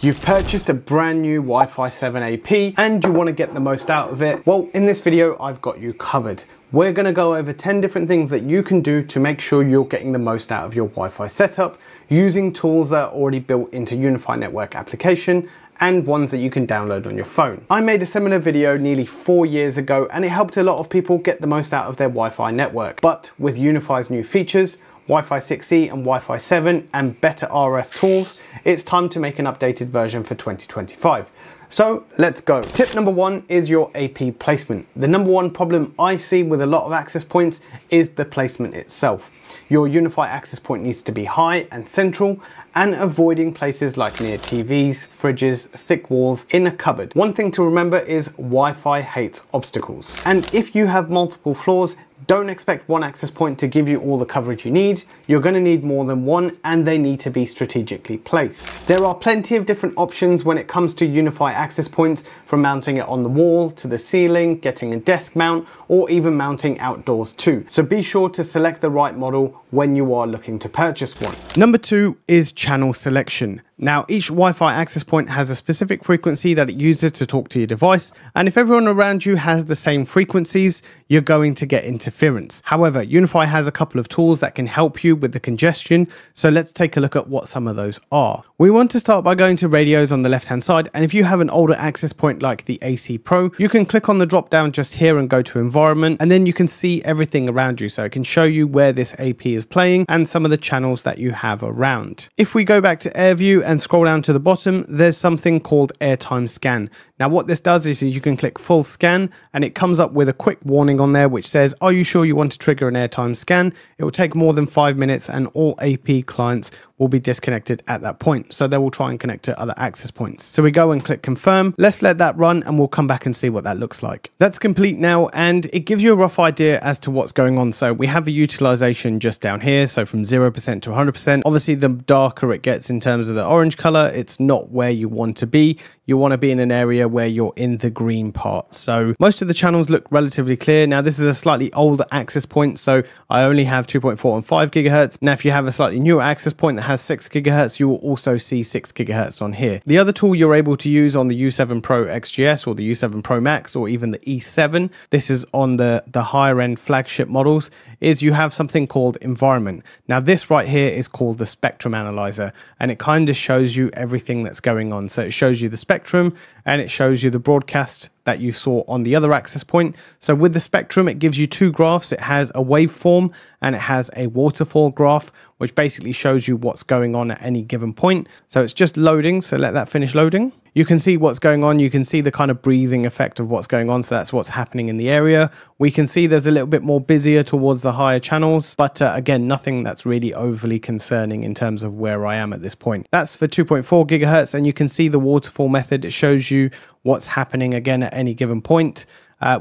You've purchased a brand new Wi-Fi 7 AP and you want to get the most out of it. Well, in this video, I've got you covered. We're going to go over 10 different things that you can do to make sure you're getting the most out of your Wi-Fi setup using tools that are already built into UniFi network application and ones that you can download on your phone. I made a similar video nearly 4 years ago and it helped a lot of people get the most out of their Wi-Fi network. But with UniFi's new features, Wi-Fi 6E and Wi-Fi 7 and better RF tools, it's time to make an updated version for 2025. So let's go. Tip number 1 is your AP placement. The number 1 problem I see with a lot of access points is the placement itself. Your UniFi access point needs to be high and central and avoiding places like near TVs, fridges, thick walls, in a cupboard. One thing to remember is Wi-Fi hates obstacles. And if you have multiple floors, don't expect one access point to give you all the coverage you need. You're going to need more than one and they need to be strategically placed. There are plenty of different options when it comes to UniFi access points, from mounting it on the wall to the ceiling, getting a desk mount, or even mounting outdoors too. So be sure to select the right model when you are looking to purchase one. Number 2 is channel selection. Now, each Wi-Fi access point has a specific frequency that it uses to talk to your device, and if everyone around you has the same frequencies, you're going to get interference. However, UniFi has a couple of tools that can help you with the congestion, so let's take a look at what some of those are. We want to start by going to radios on the left-hand side, and if you have an older access point like the AC Pro, you can click on the drop-down just here and go to environment, and then you can see everything around you, so it can show you where this AP is playing and some of the channels that you have around. If we go back to AirView and scroll down to the bottom, there's something called airtime scan. Now what this does is you can click full scan and it comes up with a quick warning on there which says, are you sure you want to trigger an airtime scan? It will take more than 5 minutes and all AP clients will be disconnected at that point. So they will try and connect to other access points. So we go and click confirm. Let's let that run and we'll come back and see what that looks like. That's complete now and it gives you a rough idea as to what's going on. So we have a utilization just down here. So from 0% to 100%. Obviously the darker it gets in terms of the orange color, it's not where you want to be. You want to be in an area where you're in the green part. So most of the channels look relatively clear. Now this is a slightly older access point, so I only have 2.4 and 5 gigahertz. Now if you have a slightly newer access point that has 6 gigahertz, you will also see 6 gigahertz on here. The other tool you're able to use on the U7 Pro XGS or the U7 Pro Max or even the E7, this is on the higher end flagship models, is you have something called environment. Now this right here is called the spectrum analyzer and it kind of shows you everything that's going on. So it shows you the spectrum and it shows you the broadcast that you saw on the other access point. So with the spectrum, it gives you 2 graphs. It has a waveform and it has a waterfall graph, which basically shows you what's going on at any given point. So it's just loading. So let that finish loading. You can see what's going on. You can see the kind of breathing effect of what's going on. So that's what's happening in the area. We can see there's a little bit more busier towards the higher channels, but again, nothing that's really overly concerning in terms of where I am at this point. That's for 2.4 gigahertz. And you can see the waterfall method. It shows you what's happening again at any given point.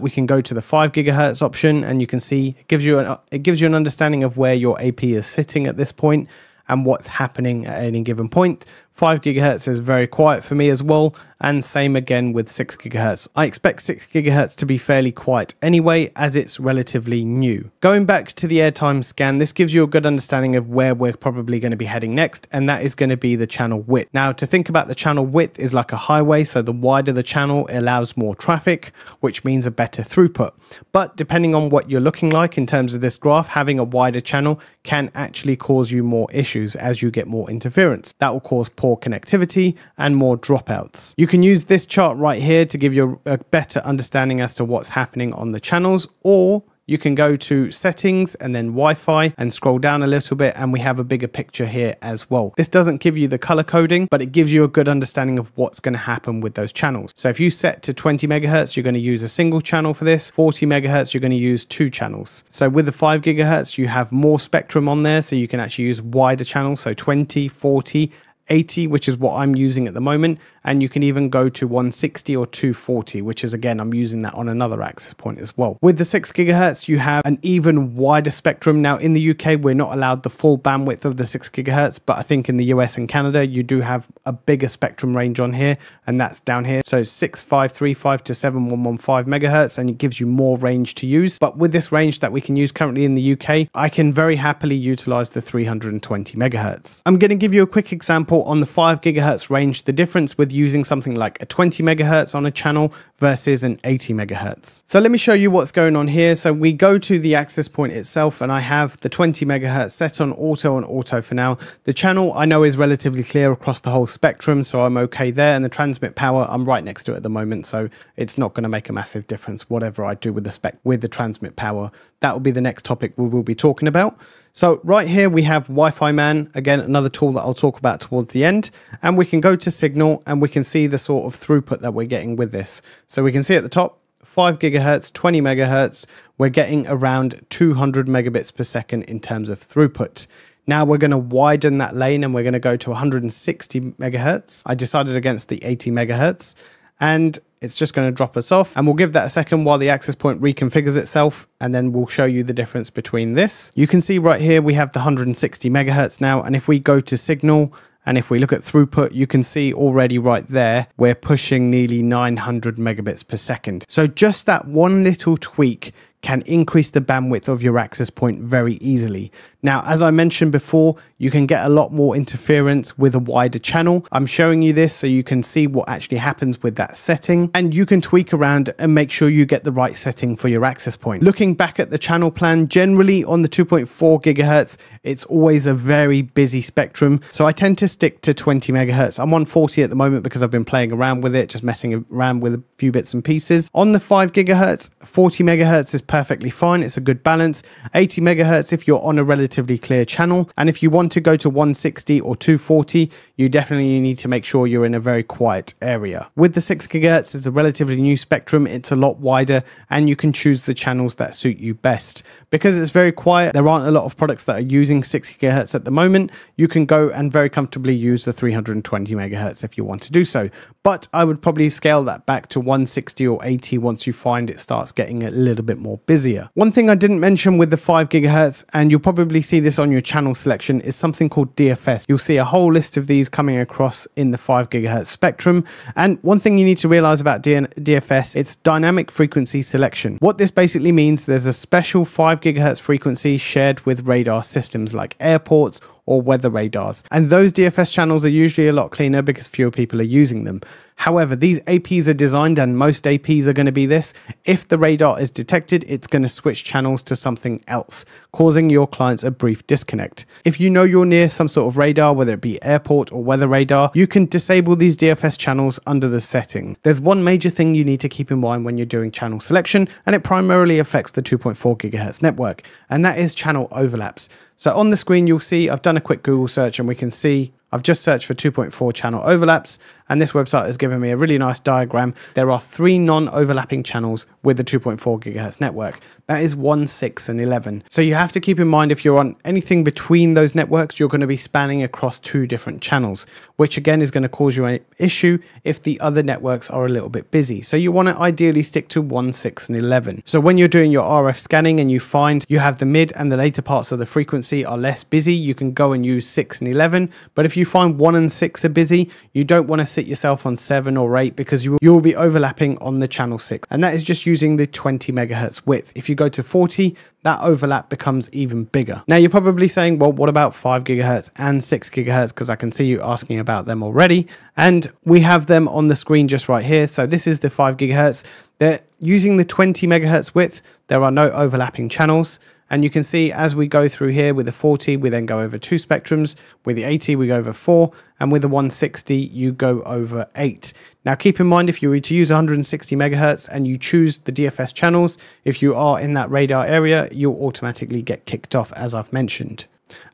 We can go to the 5 gigahertz option and you can see it gives you an understanding of where your AP is sitting at this point and what's happening at any given point. 5 gigahertz is very quiet for me as well, and same again with 6 gigahertz. I expect 6 gigahertz to be fairly quiet anyway, as it's relatively new. Going back to the airtime scan, this gives you a good understanding of where we're probably going to be heading next, and that is going to be the channel width. Now, to think about the channel width is like a highway, so the wider the channel allows more traffic, which means a better throughput. But depending on what you're looking like in terms of this graph, having a wider channel can actually cause you more issues as you get more interference. That will cause poor connectivity and more dropouts. You can use this chart right here to give you a better understanding as to what's happening on the channels, or you can go to settings and then Wi-Fi and scroll down a little bit and we have a bigger picture here as well. This doesn't give you the color coding, but it gives you a good understanding of what's going to happen with those channels. So if you set to 20 megahertz, you're going to use a single channel for this. 40 megahertz, you're going to use 2 channels. So with the 5 gigahertz, you have more spectrum on there, so you can actually use wider channels. So 20, 40, 80, which is what I'm using at the moment, and you can even go to 160 or 240, which is, again, I'm using that on another access point as well. With the 6 gigahertz, you have an even wider spectrum. Now in the UK, we're not allowed the full bandwidth of the 6 gigahertz, but I think in the US and Canada, you do have a bigger spectrum range on here, and that's down here. So 6535 to 7115 megahertz, and it gives you more range to use. But with this range that we can use currently in the UK, I can very happily utilize the 320 megahertz. I'm going to give you a quick example example, on the 5 gigahertz range, the difference with using something like a 20 megahertz on a channel versus an 80 megahertz. So let me show you what's going on here. So we go to the access point itself, and I have the 20 megahertz set on auto for now. The channel I know is relatively clear across the whole spectrum, so I'm okay there. And the transmit power, I'm right next to it at the moment, so it's not going to make a massive difference whatever I do with the transmit power. That will be the next topic we will be talking about. So right here we have WiFiman, again another tool that I'll talk about towards the end, and we can go to signal and we can see the sort of throughput that we're getting with this. So we can see at the top 5 gigahertz, 20 megahertz, we're getting around 200 megabits per second in terms of throughput. Now we're going to widen that lane and we're going to go to 160 megahertz. I decided against the 80 megahertz, and it's just going to drop us off, and we'll give that a second while the access point reconfigures itself, and then we'll show you the difference between this. You can see right here we have the 160 megahertz now, and if we go to signal and if we look at throughput, you can see already right there we're pushing nearly 900 megabits per second. So just that one little tweak can increase the bandwidth of your access point very easily. Now, as I mentioned before, you can get a lot more interference with a wider channel. I'm showing you this so you can see what actually happens with that setting, and you can tweak around and make sure you get the right setting for your access point. Looking back at the channel plan, generally on the 2.4 gigahertz, it's always a very busy spectrum. So I tend to stick to 20 megahertz. I'm on 40 at the moment because I've been playing around with it, just messing around with a few bits and pieces. On the 5 gigahertz, 40 megahertz is perfectly fine. It's a good balance. 80 megahertz if you're on a relatively clear channel, and if you want to go to 160 or 240, you definitely need to make sure you're in a very quiet area. With the 6 gigahertz, it's a relatively new spectrum. It's a lot wider, and you can choose the channels that suit you best. Because it's very quiet, there aren't a lot of products that are using 6 gigahertz at the moment. You can go and very comfortably use the 320 megahertz if you want to do so, but I would probably scale that back to 160 or 80 once you find it starts getting a little bit more busier. One thing I didn't mention with the 5 gigahertz, and you'll probably see this on your channel selection, is something called DFS. You'll see a whole list of these coming across in the 5 gigahertz spectrum. And one thing you need to realize about DFS, it's dynamic frequency selection. What this basically means, there's a special 5 gigahertz frequency shared with radar systems like airports or weather radars. And those DFS channels are usually a lot cleaner because fewer people are using them. However, these APs are designed, and most APs are going to be this. If the radar is detected, it's going to switch channels to something else, causing your clients a brief disconnect. If you know you're near some sort of radar, whether it be airport or weather radar, you can disable these DFS channels under the setting. There's one major thing you need to keep in mind when you're doing channel selection, and it primarily affects the 2.4 gigahertz network, and that is channel overlaps. So on the screen, you'll see I've done a quick Google search, and we can see I've just searched for 2.4 channel overlaps, and this website has given me a really nice diagram. There are 3 non-overlapping channels with the 2.4 gigahertz network. That is 1, 6, and 11. So you have to keep in mind, if you're on anything between those networks, you're going to be spanning across 2 different channels, which again is going to cause you an issue if the other networks are a little bit busy. So you want to ideally stick to 1, 6, and 11. So when you're doing your RF scanning and you find you have the mid and the later parts of the frequency are less busy, you can go and use 6 and 11. But if you find 1 and 6 are busy, you don't want to sit yourself on 7 or 8 because you will be overlapping on the channel 6, and that is just using the 20 megahertz width. If you go to 40, that overlap becomes even bigger. Now you're probably saying, well, what about 5 gigahertz and 6 gigahertz? Because I can see you asking about them already, and we have them on the screen just right here. So this is the 5 gigahertz. They're using the 20 megahertz width. There are no overlapping channels. And you can see as we go through here with the 40, we then go over 2 spectrums. With the 80, we go over 4. And with the 160, you go over 8. Now, keep in mind, if you were to use 160 megahertz and you choose the DFS channels, if you are in that radar area, you'll automatically get kicked off, as I've mentioned.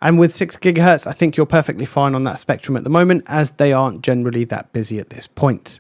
And with 6 gigahertz, I think you're perfectly fine on that spectrum at the moment, as they aren't generally that busy at this point.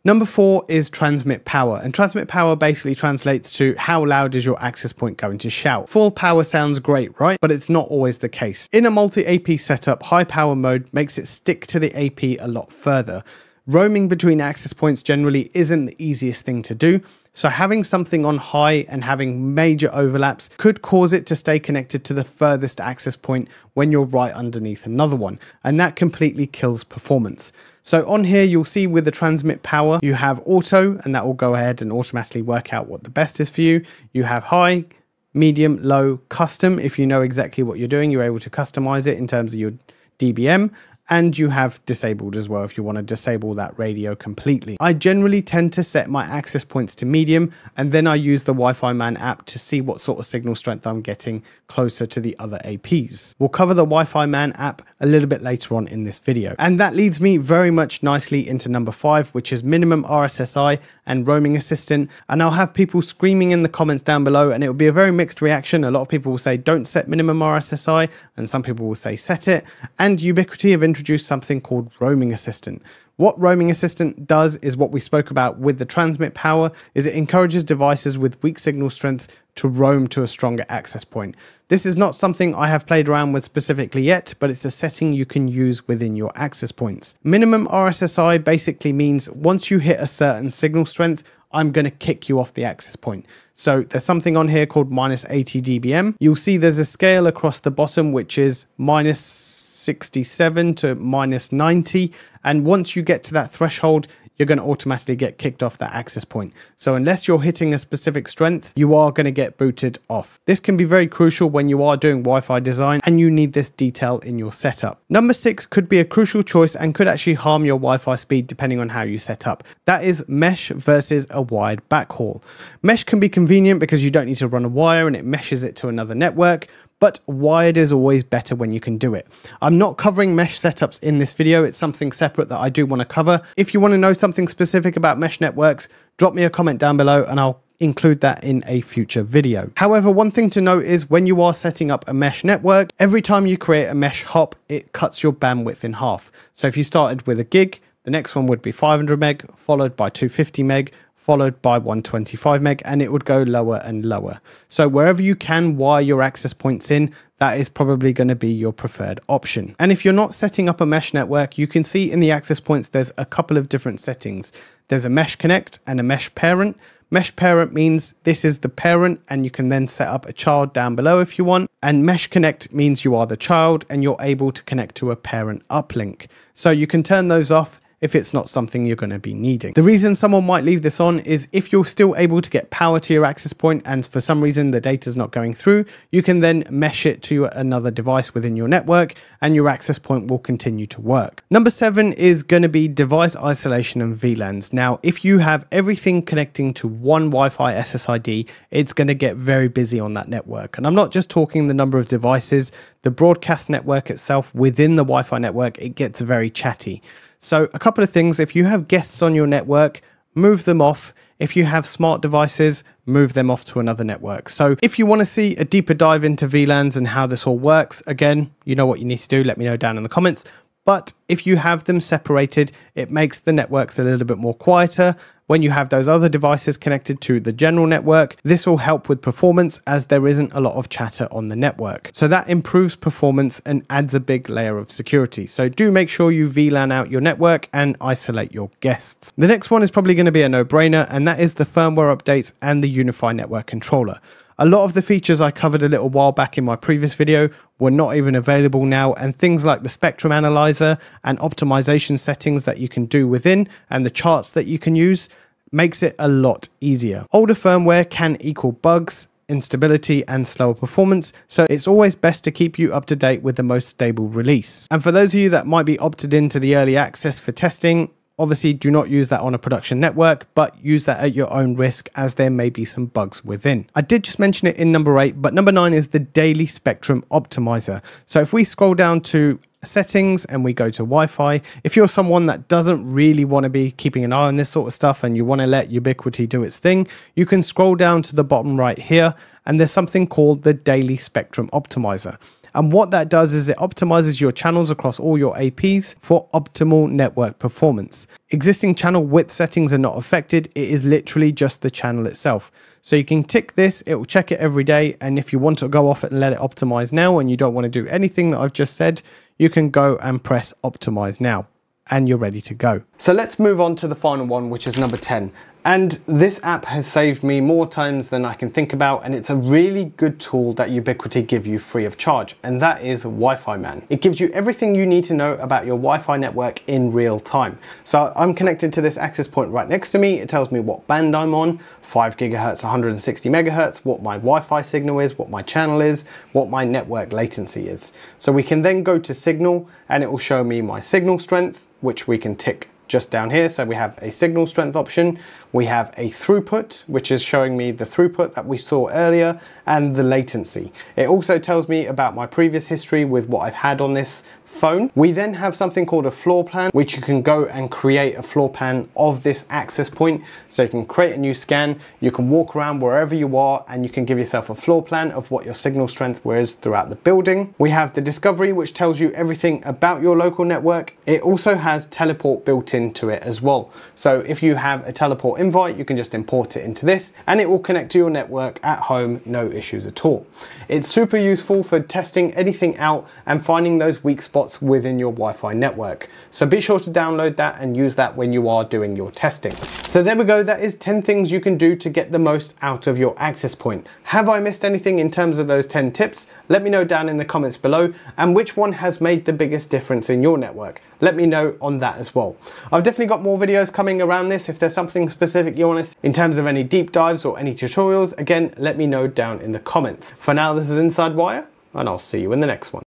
Number 4 is transmit power, and transmit power basically translates to how loud is your access point going to shout. Full power sounds great, right? But it's not always the case. In a multi-AP setup, high power mode makes it stick to the AP a lot further. Roaming between access points generally isn't the easiest thing to do, so having something on high and having major overlaps could cause it to stay connected to the furthest access point when you're right underneath another one, and that completely kills performance. So on here, you'll see with the transmit power, you have auto, and that will go ahead and automatically work out what the best is for you. You have high, medium, low, custom. If you know exactly what you're doing, you're able to customize it in terms of your dBm. and you have disabled as well if you want to disable that radio completely. I generally tend to set my access points to medium, and then I use the WiFiman app to see what sort of signal strength I'm getting closer to the other APs. We'll cover the WiFiman app a little bit later on in this video. And that leads me very much nicely into number 5, which is minimum RSSI and roaming assistant. And I'll have people screaming in the comments down below, and it will be a very mixed reaction. A lot of people will say don't set minimum RSSI, and some people will say set it. And Ubiquiti have introduced something called roaming assistant. What roaming assistant does is what we spoke about with the transmit power, is it encourages devices with weak signal strength to roam to a stronger access point. This is not something I have played around with specifically yet, but it's a setting you can use within your access points. Minimum RSSI basically means once you hit a certain signal strength, I'm going to kick you off the access point. So there's something on here called minus 80 dBm. You'll see there's a scale across the bottom, which is minus 67 to minus 90. And once you get to that threshold, you're going to automatically get kicked off that access point. So unless you're hitting a specific strength, you are going to get booted off. This can be very crucial when you are doing Wi-Fi design and you need this detail in your setup. Number 6 could be a crucial choice and could actually harm your Wi-Fi speed depending on how you set up. That is mesh versus a wired backhaul. Mesh can be convenient because you don't need to run a wire and it meshes it to another network, but wired is always better when you can do it. I'm not covering mesh setups in this video. It's something separate that I do want to cover. If you want to know something specific about mesh networks, drop me a comment down below and I'll include that in a future video. However, one thing to note is when you are setting up a mesh network, every time you create a mesh hop, it cuts your bandwidth in half. So if you started with a gig, the next one would be 500 meg, followed by 250 meg, followed by 125 meg, and it would go lower and lower. So wherever you can wire your access points in, that is probably going to be your preferred option. And if you're not setting up a mesh network, you can see in the access points, there's a couple of different settings. There's a mesh connect and a mesh parent. Mesh parent means this is the parent and you can then set up a child down below if you want. And mesh connect means you are the child and you're able to connect to a parent uplink. So you can turn those off if it's not something you're going to be needing. The reason someone might leave this on is if you're still able to get power to your access point and for some reason the data's not going through, you can then mesh it to another device within your network and your access point will continue to work. Number 7 is going to be device isolation and VLANs. Now, if you have everything connecting to one Wi-Fi SSID, it's going to get very busy on that network. And I'm not just talking the number of devices, the broadcast network itself within the Wi-Fi network, it gets very chatty. So a couple of things, if you have guests on your network, move them off. If you have smart devices, move them off to another network. So if you want to see a deeper dive into VLANs and how this all works, again, you know what you need to do, let me know down in the comments. But if you have them separated, it makes the networks a little bit more quieter. When you have those other devices connected to the general network, this will help with performance as there isn't a lot of chatter on the network. So that improves performance and adds a big layer of security. So do make sure you VLAN out your network and isolate your guests. The next one is probably going to be a no-brainer, and that is the firmware updates and the UniFi network controller. A lot of the features I covered a little while back in my previous video were not even available now, and things like the spectrum analyzer and optimization settings that you can do within and the charts that you can use makes it a lot easier. Older firmware can equal bugs, instability and slower performance, so it's always best to keep you up to date with the most stable release. And for those of you that might be opted into the early access for testing, obviously do not use that on a production network, but use that at your own risk as there may be some bugs within. I did just mention it in number 8, but number 9 is the daily spectrum optimizer. So if we scroll down to settings and we go to Wi-Fi, if you're someone that doesn't really want to be keeping an eye on this sort of stuff and you want to let Ubiquiti do its thing, you can scroll down to the bottom right here and there's something called the daily spectrum optimizer. And what that does is it optimizes your channels across all your APs for optimal network performance. Existing channel width settings are not affected. It is literally just the channel itself. So you can tick this, it will check it every day. And if you want to go off it and let it optimize now and you don't want to do anything that I've just said, you can go and press optimize now and you're ready to go. So let's move on to the final one, which is number 10. And this app has saved me more times than I can think about, and it's a really good tool that Ubiquiti give you free of charge, and that is WiFiman. It gives you everything you need to know about your Wi-Fi network in real time. So I'm connected to this access point right next to me. It tells me what band I'm on, 5 gigahertz, 160 megahertz, what my Wi-Fi signal is, what my channel is, what my network latency is. So we can then go to signal, and it will show me my signal strength, which we can tick just down here. So we have a signal strength option, we have a throughput, which is showing me the throughput that we saw earlier, and the latency. It also tells me about my previous history with what I've had on this phone. We then have something called a floor plan, which you can go and create a floor plan of this access point. So you can create a new scan, you can walk around wherever you are, and you can give yourself a floor plan of what your signal strength was throughout the building. We have the discovery, which tells you everything about your local network. It also has teleport built into it as well. So if you have a teleport invite, you can just import it into this, and it will connect to your network at home, no issues at all. It's super useful for testing anything out and finding those weak spots within your Wi-Fi network. So be sure to download that and use that when you are doing your testing. So there we go, that is 10 things you can do to get the most out of your access point. Have I missed anything in terms of those 10 tips? Let me know down in the comments below, and which one has made the biggest difference in your network. Let me know on that as well. I've definitely got more videos coming around this. If there's something specific you want to see in terms of any deep dives or any tutorials, again, let me know down in the comments. For now, this is Inside Wire, and I'll see you in the next one.